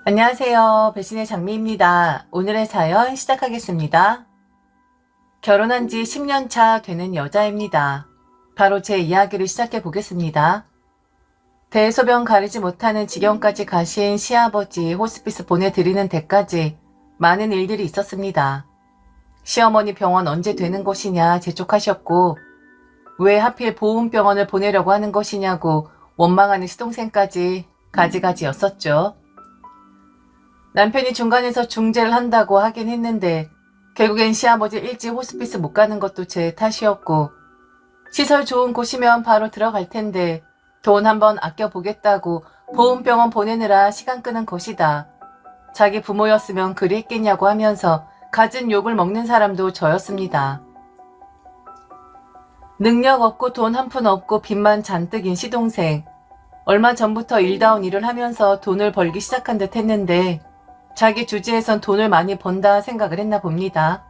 안녕하세요. 배신의 장미입니다. 오늘의 사연 시작하겠습니다. 결혼한 지 10년 차 되는 여자입니다. 바로 제 이야기를 시작해 보겠습니다. 대소변 가리지 못하는 지경까지 가신 시아버지 호스피스 보내드리는 데까지 많은 일들이 있었습니다. 시어머니 병원 언제 되는 것이냐 재촉하셨고, 왜 하필 보훈병원을 보내려고 하는 것이냐고 원망하는 시동생까지 가지가지였었죠. 남편이 중간에서 중재를 한다고 하긴 했는데 결국엔 시아버지 일찍 호스피스 못 가는 것도 제 탓이었고, 시설 좋은 곳이면 바로 들어갈 텐데 돈 한번 아껴보겠다고 보훈병원 보내느라 시간 끄는 것이다. 자기 부모였으면 그리 했겠냐고 하면서 갖은 욕을 먹는 사람도 저였습니다. 능력 없고 돈 한 푼 없고 빚만 잔뜩인 시동생. 얼마 전부터 일다운 일을 하면서 돈을 벌기 시작한 듯 했는데 자기 주제에선 돈을 많이 번다 생각을 했나 봅니다.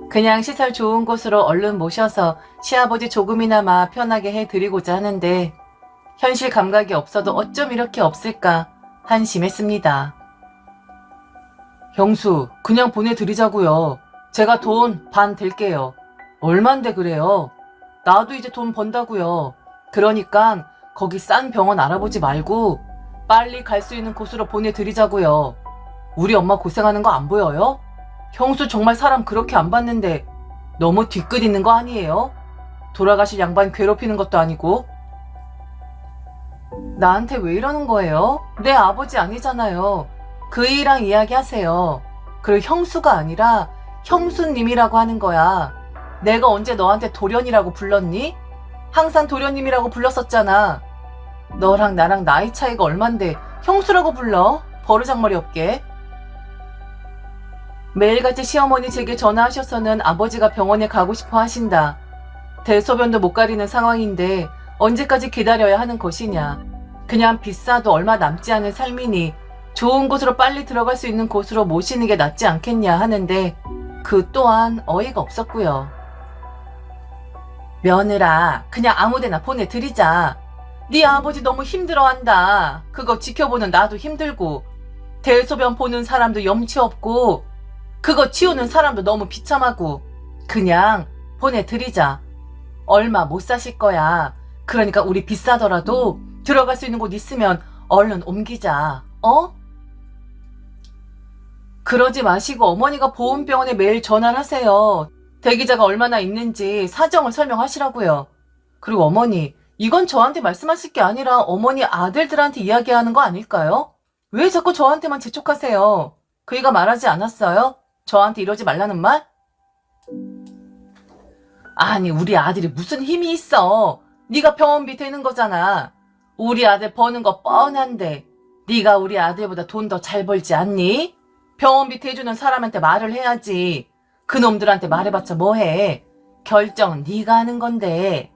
그냥 시설 좋은 곳으로 얼른 모셔서 시아버지 조금이나마 편하게 해드리고자 하는데 현실 감각이 없어도 어쩜 이렇게 없을까 한심했습니다. 형수, 그냥 보내드리자고요. 제가 돈 반 댈게요. 얼만데 그래요? 나도 이제 돈 번다고요. 그러니까 거기 싼 병원 알아보지 말고 빨리 갈 수 있는 곳으로 보내드리자고요. 우리 엄마 고생하는 거 안 보여요? 형수 정말 사람 그렇게 안 봤는데 너무 뒤끝 있는 거 아니에요? 돌아가실 양반 괴롭히는 것도 아니고. 나한테 왜 이러는 거예요? 내 아버지 아니잖아요. 그이랑 이야기하세요. 그리고 형수가 아니라 형수님이라고 하는 거야. 내가 언제 너한테 도련이라고 불렀니? 항상 도련님이라고 불렀었잖아. 너랑 나랑 나이 차이가 얼만데 형수라고 불러? 버르장머리 없게. 매일같이 시어머니 제게 전화하셔서는 아버지가 병원에 가고 싶어 하신다. 대소변도 못 가리는 상황인데 언제까지 기다려야 하는 것이냐. 그냥 비싸도 얼마 남지 않은 삶이니 좋은 곳으로 빨리 들어갈 수 있는 곳으로 모시는 게 낫지 않겠냐 하는데 그 또한 어이가 없었고요. 며느라, 그냥 아무데나 보내드리자. 네 아버지 너무 힘들어한다. 그거 지켜보는 나도 힘들고 대소변 보는 사람도 염치 없고 그거 치우는 사람도 너무 비참하고 그냥 보내드리자. 얼마 못 사실 거야. 그러니까 우리 비싸더라도 들어갈 수 있는 곳 있으면 얼른 옮기자. 어? 그러지 마시고 어머니가 보훈병원에 매일 전화를 하세요. 대기자가 얼마나 있는지 사정을 설명하시라고요. 그리고 어머니, 이건 저한테 말씀하실 게 아니라 어머니 아들들한테 이야기하는 거 아닐까요? 왜 자꾸 저한테만 재촉하세요? 그이가 말하지 않았어요? 저한테 이러지 말라는 말? 아니, 우리 아들이 무슨 힘이 있어. 네가 병원비 되는 거잖아. 우리 아들 버는 거 뻔한데 네가 우리 아들보다 돈 더 잘 벌지 않니? 병원비 대주는 사람한테 말을 해야지. 그놈들한테 말해봤자 뭐해. 결정은 네가 하는 건데.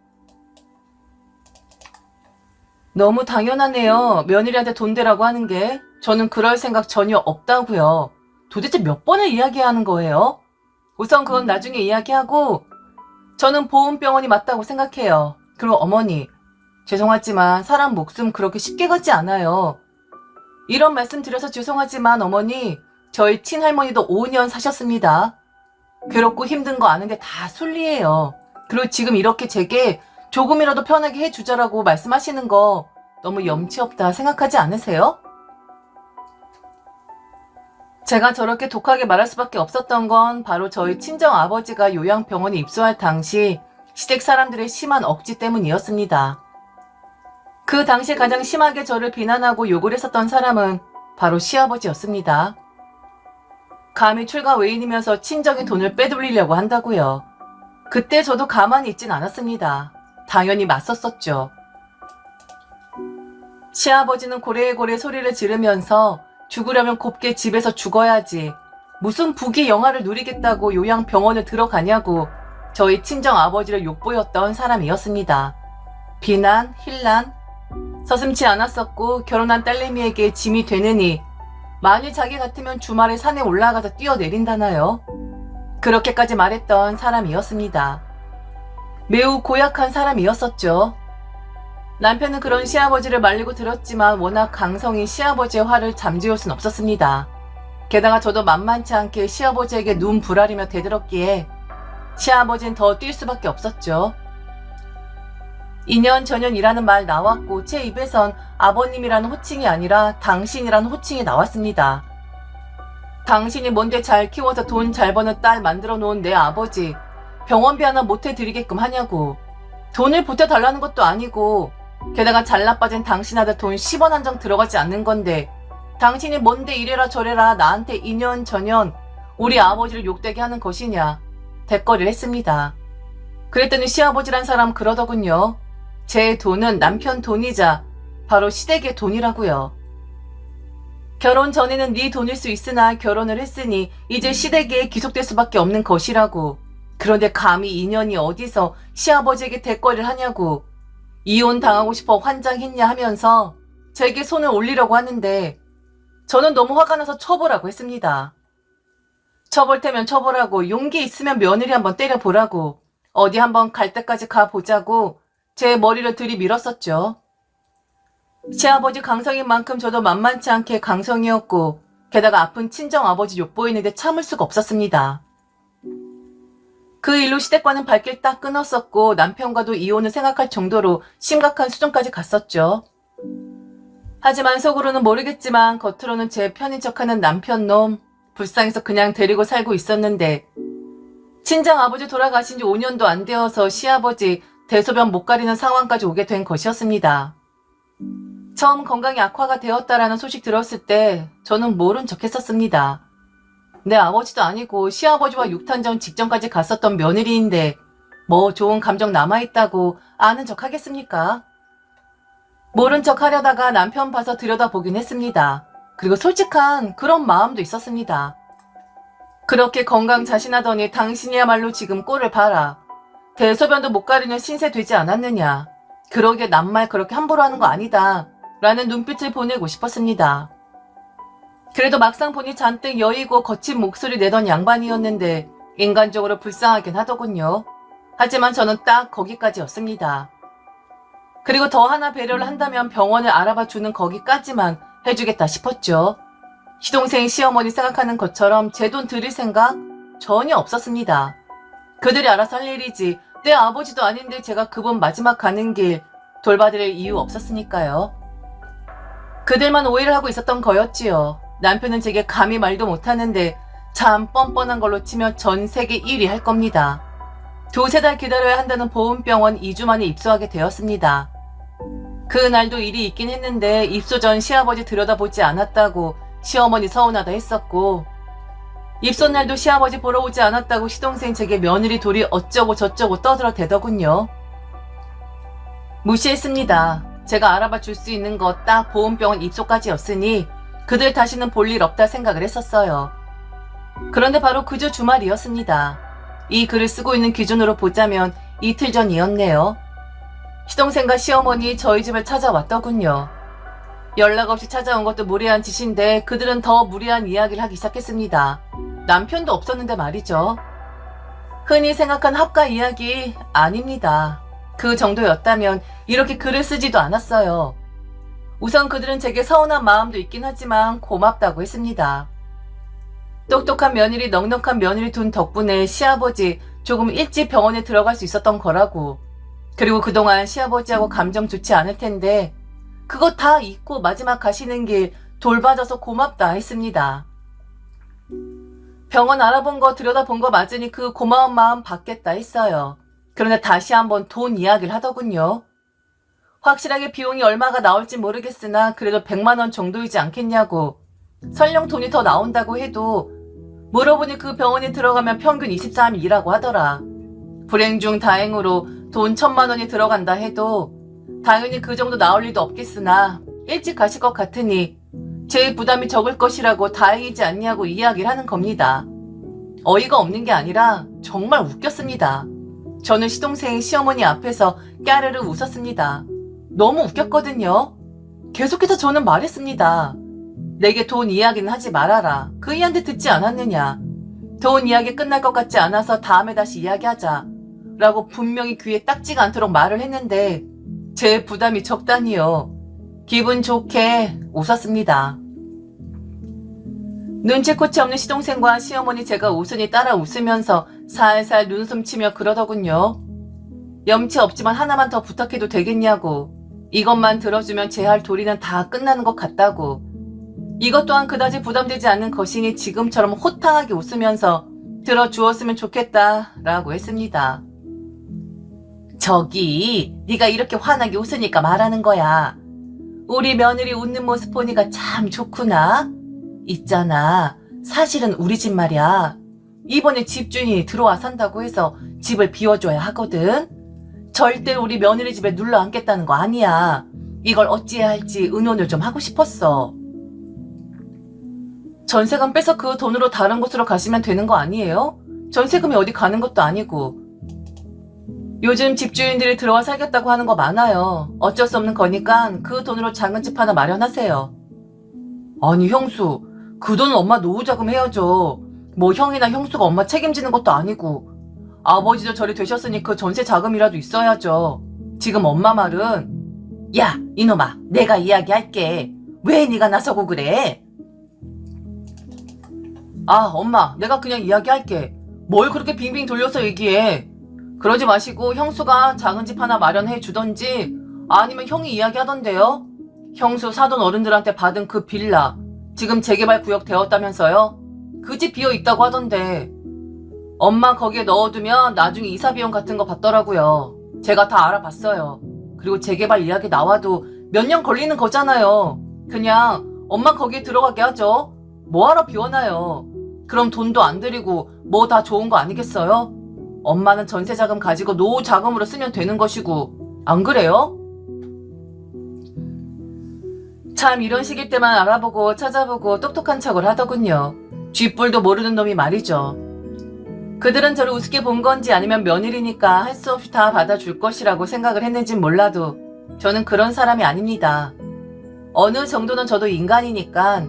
너무 당연하네요. 며느리한테 돈 대라고 하는 게. 저는 그럴 생각 전혀 없다고요. 도대체 몇 번을 이야기하는 거예요? 우선 그건 나중에 이야기하고 저는 보훈병원이 맞다고 생각해요. 그리고 어머니, 죄송하지만 사람 목숨 그렇게 쉽게 가지 않아요. 이런 말씀 드려서 죄송하지만 어머니, 저희 친할머니도 5년 사셨습니다. 괴롭고 힘든 거 아는데 다 순리예요. 그리고 지금 이렇게 제게 조금이라도 편하게 해주자라고 말씀하시는 거 너무 염치 없다 생각하지 않으세요? 제가 저렇게 독하게 말할 수밖에 없었던 건 바로 저희 친정 아버지가 요양병원에 입소할 당시 시댁 사람들의 심한 억지 때문이었습니다. 그 당시 가장 심하게 저를 비난하고 욕을 했었던 사람은 바로 시아버지였습니다. 감히 출가 외인이면서 친정의 돈을 빼돌리려고 한다고요. 그때 저도 가만히 있진 않았습니다. 당연히 맞섰었죠. 시아버지는 고래고래 소리를 지르면서 죽으려면 곱게 집에서 죽어야지. 무슨 부귀 영화를 누리겠다고 요양병원을 들어가냐고 저희 친정 아버지를 욕보였던 사람이었습니다. 비난, 힐난, 서슴지 않았었고 결혼한 딸내미에게 짐이 되느니 만일 자기 같으면 주말에 산에 올라가서 뛰어내린다나요? 그렇게까지 말했던 사람이었습니다. 매우 고약한 사람이었었죠. 남편은 그런 시아버지를 말리고 들었지만 워낙 강성인 시아버지의 화를 잠재울 순 없었습니다. 게다가 저도 만만치 않게 시아버지에게 눈 부라리며 대들었기에 시아버지는 더 뛸 수밖에 없었죠. 2년 전년이라는 말 나왔고 제 입에선 아버님이라는 호칭이 아니라 당신이라는 호칭이 나왔습니다. 당신이 뭔데 잘 키워서 돈 잘 버는 딸 만들어 놓은 내 아버지 병원비 하나 못 해드리게끔 하냐고. 돈을 보태달라는 것도 아니고 게다가 잘나빠진 당신 아들 돈 10원 한 장 들어가지 않는 건데 당신이 뭔데 이래라 저래라 나한테 2년 전년 우리 아버지를 욕되게 하는 것이냐 대거리를 했습니다. 그랬더니 시아버지란 사람 그러더군요. 제 돈은 남편 돈이자 바로 시댁의 돈이라고요. 결혼 전에는 네 돈일 수 있으나 결혼을 했으니 이제 시댁에 귀속될 수밖에 없는 것이라고. 그런데 감히 인연이 어디서 시아버지에게 대거리를 하냐고. 이혼 당하고 싶어 환장했냐 하면서 제게 손을 올리려고 하는데 저는 너무 화가 나서 쳐보라고 했습니다. 쳐볼 테면 쳐보라고, 용기 있으면 며느리 한번 때려보라고, 어디 한번 갈 때까지 가보자고 제 머리를 들이밀었었죠. 시아버지 강성인 만큼 저도 만만치 않게 강성이었고 게다가 아픈 친정아버지 욕보이는데 참을 수가 없었습니다. 그 일로 시댁과는 발길 딱 끊었었고 남편과도 이혼을 생각할 정도로 심각한 수준까지 갔었죠. 하지만 속으로는 모르겠지만 겉으로는 제 편인 척하는 남편놈 불쌍해서 그냥 데리고 살고 있었는데 친정아버지 돌아가신 지 5년도 안 되어서 시아버지 대소변 못 가리는 상황까지 오게 된 것이었습니다. 처음 건강이 악화가 되었다라는 소식 들었을 때 저는 모른 척 했었습니다. 내 아버지도 아니고 시아버지와 육탄전 직전까지 갔었던 며느리인데 뭐 좋은 감정 남아있다고 아는 척 하겠습니까? 모른 척 하려다가 남편 봐서 들여다보긴 했습니다. 그리고 솔직한 그런 마음도 있었습니다. 그렇게 건강 자신하더니 당신이야말로 지금 꼴을 봐라. 대소변도 못 가리는 신세 되지 않았느냐. 그러게 남말 그렇게 함부로 하는 거 아니다. 라는 눈빛을 보내고 싶었습니다. 그래도 막상 보니 잔뜩 여의고 거친 목소리 내던 양반이었는데 인간적으로 불쌍하긴 하더군요. 하지만 저는 딱 거기까지였습니다. 그리고 더 하나 배려를 한다면 병원을 알아봐 주는 거기까지만 해주겠다 싶었죠. 시동생 시어머니 생각하는 것처럼 제 돈 드릴 생각 전혀 없었습니다. 그들이 알아서 할 일이지 내 아버지도 아닌데 제가 그분 마지막 가는 길 돌봐드릴 이유 없었으니까요. 그들만 오해를 하고 있었던 거였지요. 남편은 제게 감히 말도 못하는데 참 뻔뻔한 걸로 치면 전 세계 1위 할 겁니다. 2-3달 기다려야 한다는 보훈병원 2주 만에 입소하게 되었습니다. 그날도 일이 있긴 했는데 입소 전 시아버지 들여다보지 않았다고 시어머니 서운하다 했었고 입소 날도 시아버지 보러 오지 않았다고 시동생 제게 며느리 돌이 어쩌고 저쩌고 떠들어대더군요. 무시했습니다. 제가 알아봐 줄 수 있는 거 딱 보훈병원 입소까지였으니 그들 다시는 볼 일 없다 생각을 했었어요. 그런데 바로 그저 주말이었습니다. 이 글을 쓰고 있는 기준으로 보자면 이틀 전이었네요. 시동생과 시어머니 저희 집을 찾아왔더군요. 연락 없이 찾아온 것도 무례한 짓인데 그들은 더 무례한 이야기를 하기 시작했습니다. 남편도 없었는데 말이죠. 흔히 생각한 합가 이야기 아닙니다. 그 정도였다면 이렇게 글을 쓰지도 않았어요. 우선 그들은 제게 서운한 마음도 있긴 하지만 고맙다고 했습니다. 똑똑한 며느리 넉넉한 며느리 둔 덕분에 시아버지 조금 일찍 병원에 들어갈 수 있었던 거라고. 그리고 그동안 시아버지하고 감정 좋지 않을 텐데 그거 다 잊고 마지막 가시는 길 돌봐줘서 고맙다 했습니다. 병원 알아본 거 들여다본 거 맞으니 그 고마운 마음 받겠다 했어요. 그런데 다시 한번 돈 이야기를 하더군요. 확실하게 비용이 얼마가 나올지 모르겠으나 그래도 100만 원 정도이지 않겠냐고. 설령 돈이 더 나온다고 해도 물어보니 그 병원에 들어가면 평균 23일 일하고 하더라. 불행 중 다행으로 돈 1000만 원이 들어간다 해도 당연히 그 정도 나올 리도 없겠으나 일찍 가실 것 같으니 제 부담이 적을 것이라고 다행이지 않냐고 이야기를 하는 겁니다. 어이가 없는 게 아니라 정말 웃겼습니다. 저는 시동생 시어머니 앞에서 까르르 웃었습니다. 너무 웃겼거든요. 계속해서 저는 말했습니다. 내게 돈 이야기는 하지 말아라. 그 이한테 듣지 않았느냐. 돈 이야기 끝날 것 같지 않아서 다음에 다시 이야기하자. 라고 분명히 귀에 딱지가 않도록 말을 했는데 제 부담이 적다니요. 기분 좋게 웃었습니다. 눈치코치 없는 시동생과 시어머니 제가 웃으니 따라 웃으면서 살살 눈웃음 치며 그러더군요. 염치 없지만 하나만 더 부탁해도 되겠냐고. 이것만 들어주면 제 할 도리는 다 끝나는 것 같다고. 이것 또한 그다지 부담되지 않는 것이니 지금처럼 호탕하게 웃으면서 들어주었으면 좋겠다라고 했습니다. 저기 네가 이렇게 환하게 웃으니까 말하는 거야. 우리 며느리 웃는 모습 보니까 참 좋구나. 있잖아. 사실은 우리 집 말이야. 이번에 집주인이 들어와 산다고 해서 집을 비워줘야 하거든. 절대 우리 며느리 집에 눌러 앉겠다는 거 아니야. 이걸 어찌해야 할지 의논을 좀 하고 싶었어. 전세금 빼서 그 돈으로 다른 곳으로 가시면 되는 거 아니에요? 전세금이 어디 가는 것도 아니고. 요즘 집주인들이 들어와 살겠다고 하는 거 많아요. 어쩔 수 없는 거니까 그 돈으로 작은 집 하나 마련하세요. 아니 형수, 그 돈은 엄마 노후자금 해야죠. 뭐 형이나 형수가 엄마 책임지는 것도 아니고. 아버지도 저리 되셨으니 그 전세 자금이라도 있어야죠. 지금 엄마 말은 야 이놈아, 내가 이야기할게. 왜 네가 나서고 그래? 아 엄마, 내가 그냥 이야기할게. 뭘 그렇게 빙빙 돌려서 얘기해. 그러지 마시고 형수가 작은 집 하나 마련해 주던지 아니면 형이 이야기하던데요. 형수 사돈 어른들한테 받은 그 빌라 지금 재개발 구역 되었다면서요? 그 집 비어 있다고 하던데. 엄마 거기에 넣어두면 나중에 이사 비용 같은 거 받더라고요. 제가 다 알아봤어요. 그리고 재개발 이야기 나와도 몇 년 걸리는 거잖아요. 그냥 엄마 거기에 들어가게 하죠. 뭐하러 비워놔요. 그럼 돈도 안 들이고 뭐 다 좋은 거 아니겠어요? 엄마는 전세자금 가지고 노후 자금으로 쓰면 되는 것이고. 안 그래요? 참 이런 식일 때만 알아보고 찾아보고 똑똑한 척을 하더군요. 쥐뿔도 모르는 놈이 말이죠. 그들은 저를 우습게 본 건지 아니면 며느리니까 할 수 없이 다 받아줄 것이라고 생각을 했는진 몰라도 저는 그런 사람이 아닙니다. 어느 정도는 저도 인간이니까.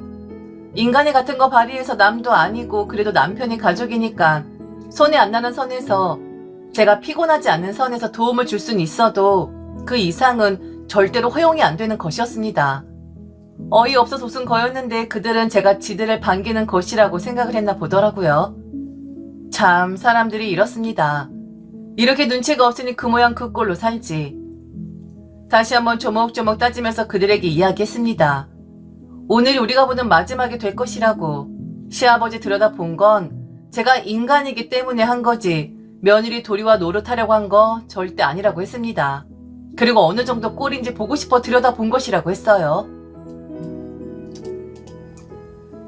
인간이 같은 거 발휘해서 남도 아니고 그래도 남편이 가족이니까 손해 안 나는 선에서, 제가 피곤하지 않는 선에서 도움을 줄 수는 있어도 그 이상은 절대로 허용이 안 되는 것이었습니다. 어이없어서 웃은 거였는데 그들은 제가 지들을 반기는 것이라고 생각을 했나 보더라고요. 참 사람들이 이렇습니다. 이렇게 눈치가 없으니 그 모양 그 꼴로 살지. 다시 한번 조목조목 따지면서 그들에게 이야기했습니다. 오늘이 우리가 보는 마지막이 될 것이라고. 시아버지 들여다본 건 제가 인간이기 때문에 한 거지 며느리 도리와 노릇하려고 한 거 절대 아니라고 했습니다. 그리고 어느 정도 꼴인지 보고 싶어 들여다본 것이라고 했어요.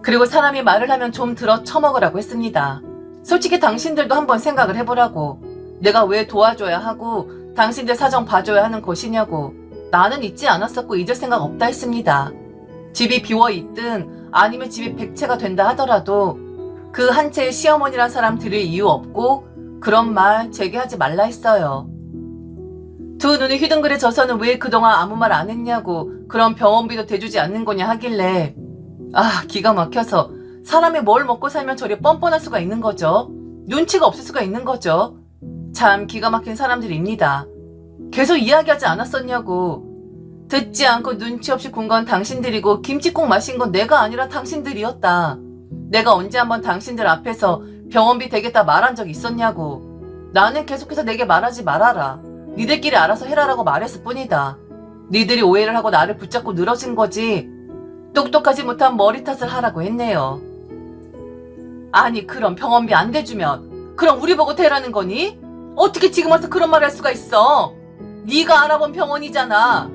그리고 사람이 말을 하면 좀 들어 처먹으라고 했습니다. 솔직히 당신들도 한번 생각을 해보라고. 내가 왜 도와줘야 하고 당신들 사정 봐줘야 하는 것이냐고. 나는 잊지 않았었고 잊을 생각 없다 했습니다. 집이 비워있든 아니면 집이 백채가 된다 하더라도 그 한 채의 시어머니란 사람 들을 이유 없고 그런 말 제게 하지 말라 했어요. 두 눈이 휘둥그레져서는 왜 그동안 아무 말 안 했냐고, 그런 병원비도 대주지 않는 거냐 하길래 기가 막혀서 사람이 뭘 먹고 살면 저리 뻔뻔할 수가 있는 거죠. 눈치가 없을 수가 있는 거죠. 참 기가 막힌 사람들입니다. 계속 이야기하지 않았었냐고. 듣지 않고 눈치 없이 군 건 당신들이고 김치국 마신 건 내가 아니라 당신들이었다. 내가 언제 한번 당신들 앞에서 병원비 되겠다 말한 적 있었냐고. 나는 계속해서 내게 말하지 말아라. 니들끼리 알아서 해라라고 말했을 뿐이다. 니들이 오해를 하고 나를 붙잡고 늘어진 거지 똑똑하지 못한 머리 탓을 하라고 했네요. 아니 그럼 병원비 안 대주면 그럼 우리 보고 대라는 거니? 어떻게 지금 와서 그런 말 할 수가 있어? 네가 알아본 병원이잖아.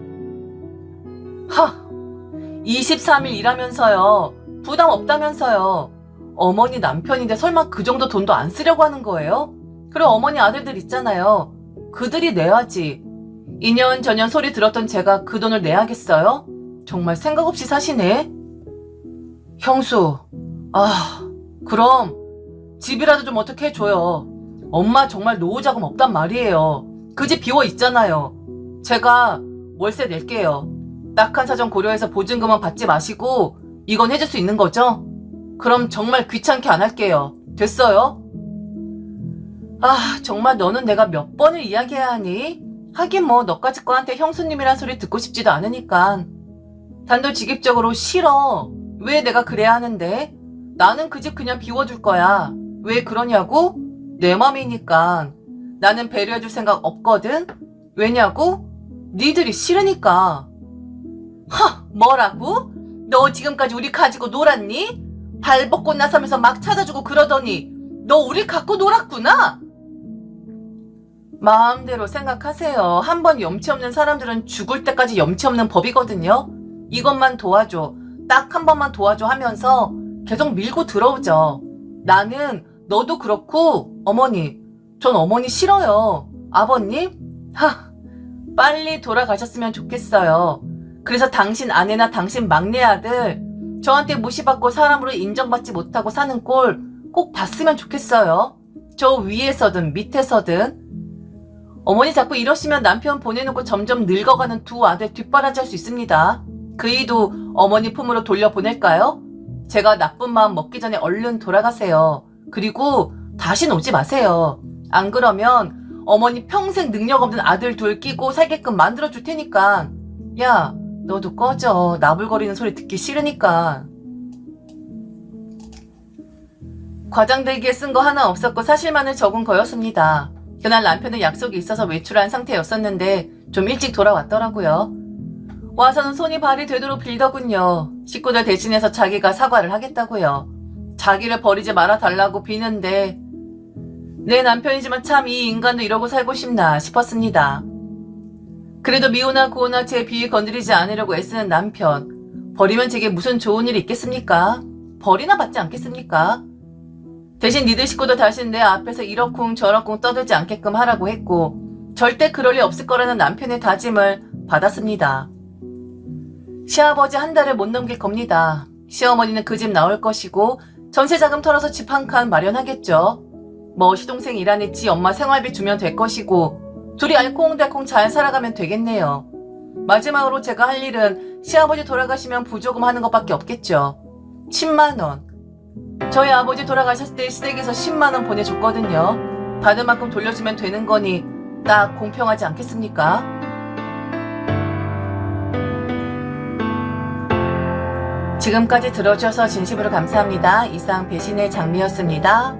23일 일하면서요. 부담 없다면서요. 어머니 남편인데 설마 그 정도 돈도 안 쓰려고 하는 거예요? 그리고 어머니 아들들 있잖아요. 그들이 내야지. 2년 전년 소리 들었던 제가 그 돈을 내야겠어요? 정말 생각 없이 사시네. 형수, 그럼 집이라도 좀 어떻게 해줘요. 엄마 정말 노후자금 없단 말이에요. 그 집 비워 있잖아요. 제가 월세 낼게요. 딱한 사정 고려해서 보증금은 받지 마시고 이건 해줄 수 있는 거죠? 그럼 정말 귀찮게 안 할게요. 됐어요? 정말 너는 내가 몇 번을 이야기해야 하니? 하긴 뭐 너까지 거한테 형수님이란 소리 듣고 싶지도 않으니까. 단도직입적으로 싫어. 왜 내가 그래야 하는데? 나는 그 집 그냥 비워둘 거야. 왜 그러냐고? 내 맘이니까. 나는 배려해줄 생각 없거든? 왜냐고? 니들이 싫으니까. 뭐라고? 너 지금까지 우리 가지고 놀았니? 발벗고 나서면서 막 찾아주고 그러더니 너 우리 갖고 놀았구나? 마음대로 생각하세요. 한 번 염치 없는 사람들은 죽을 때까지 염치 없는 법이거든요. 이것만 도와줘. 딱 한 번만 도와줘 하면서 계속 밀고 들어오죠. 나는 너도 그렇고 어머니, 전 어머니 싫어요. 아버님? 빨리 돌아가셨으면 좋겠어요. 그래서 당신 아내나 당신 막내 아들 저한테 무시받고 사람으로 인정받지 못하고 사는 꼴 꼭 봤으면 좋겠어요. 저 위에서든 밑에서든. 어머니 자꾸 이러시면 남편 보내놓고 점점 늙어가는 두 아들 뒷바라지할 수 있습니다. 그 이도 어머니 품으로 돌려보낼까요? 제가 나쁜 마음 먹기 전에 얼른 돌아가세요. 그리고 다신 오지 마세요. 안 그러면 어머니 평생 능력 없는 아들 둘 끼고 살게끔 만들어줄 테니까. 야, 너도 꺼져. 나불거리는 소리 듣기 싫으니까. 과장되기에 쓴 거 하나 없었고 사실만을 적은 거였습니다. 그날 남편은 약속이 있어서 외출한 상태였었는데 좀 일찍 돌아왔더라고요. 와서는 손이 발이 되도록 빌더군요. 식구들 대신해서 자기가 사과를 하겠다고요. 자기를 버리지 말아달라고 비는데 내 남편이지만 참 이 인간도 이러고 살고 싶나 싶었습니다. 그래도 미우나 고우나 제 비위 건드리지 않으려고 애쓰는 남편. 버리면 제게 무슨 좋은 일이 있겠습니까? 벌이나 받지 않겠습니까? 대신 니들 식구도 다신 내 앞에서 이러쿵 저러쿵 떠들지 않게끔 하라고 했고 절대 그럴 리 없을 거라는 남편의 다짐을 받았습니다. 시아버지 한 달을 못 넘길 겁니다. 시어머니는 그 집 나올 것이고 전세자금 털어서 집 한 칸 마련하겠죠. 뭐 시동생 일하니 지 엄마 생활비 주면 될 것이고 둘이 알콩달콩 잘 살아가면 되겠네요. 마지막으로 제가 할 일은 시아버지 돌아가시면 부조금 하는 것밖에 없겠죠. 10만 원. 저희 아버지 돌아가셨을 때 시댁에서 10만 원 보내줬거든요. 받은 만큼 돌려주면 되는 거니 딱 공평하지 않겠습니까? 지금까지 들어주셔서 진심으로 감사합니다. 이상 배신의 장미였습니다.